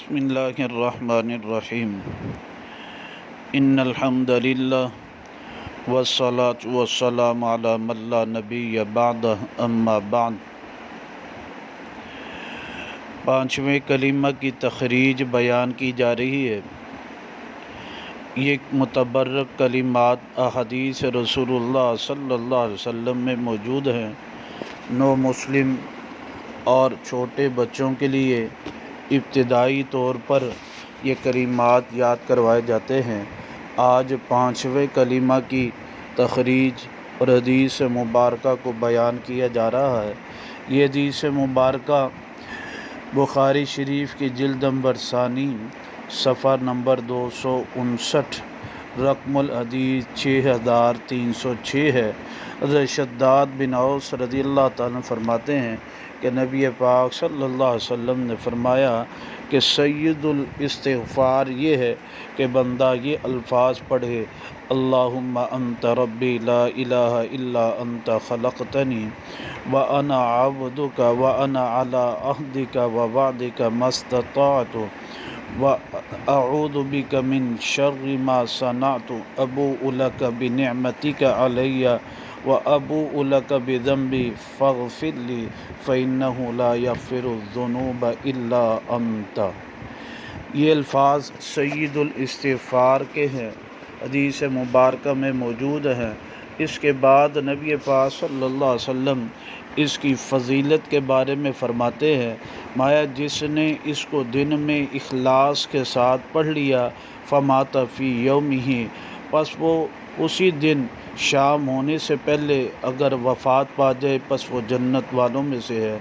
بسم اللہ الرحمن الرحیم ان الحمد للہ والصلاة والسلام علی من لا نبی بعدہ اما بعد۔ پانچویں کلمہ کی تخریج بیان کی جا رہی ہے۔ یہ متبرک کلمات احادیث رسول اللہ صلی اللہ علیہ وسلم میں موجود ہیں۔ نو مسلم اور چھوٹے بچوں کے لیے ابتدائی طور پر یہ کلمات یاد کروائے جاتے ہیں۔ آج پانچویں کلمہ کی تخریج اور حدیث مبارکہ کو بیان کیا جا رہا ہے۔ یہ حدیث مبارکہ بخاری شریف کی جلد نمبر ثانی صفحہ نمبر 259 رقم الحدیث 6306 ہے۔ حضرت شداد بن اوس رضی اللہ تعالیٰ فرماتے ہیں کہ نبی پاک صلی اللہ علیہ وسلم نے فرمایا کہ سید الاستغفار یہ ہے کہ بندہ یہ الفاظ پڑھے: اللہم انت ربی لا الہ الا انت خلقتنی وانا عبدک وانا علی عہدک ووعدک ما استطعت واعوذ بک من شر ما صنعت ابوء لک بنعمتک علی وابوء لک بذنبی فاغفر لی فإنہ لا یغفر الذنوب الا انت۔ یہ الفاظ سید الاستغفار کے ہیں، حدیث مبارکہ میں موجود ہیں۔ اس کے بعد نبی پاک صلی اللہ علیہ وسلم اس کی فضیلت کے بارے میں فرماتے ہیں، مایا جس نے اس کو دن میں اخلاص کے ساتھ پڑھ لیا فمات فی یومہ، پس وہ اسی دن شام ہونے سے پہلے اگر وفات پا جائے پس وہ جنت والوں میں سے ہے۔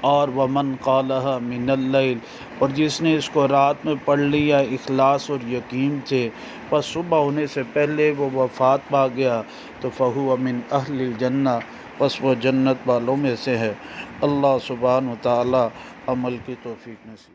اور ومن قالها من اللیل، اور جس نے اس کو رات میں پڑھ لیا اخلاص اور یقین سے پس صبح ہونے سے پہلے وہ وفات پا گیا تو فہو من اہل الجنہ، پس وہ جنت والوں میں سے ہے۔ اللہ سبحانہ و تعالی عمل کی توفیق نصیب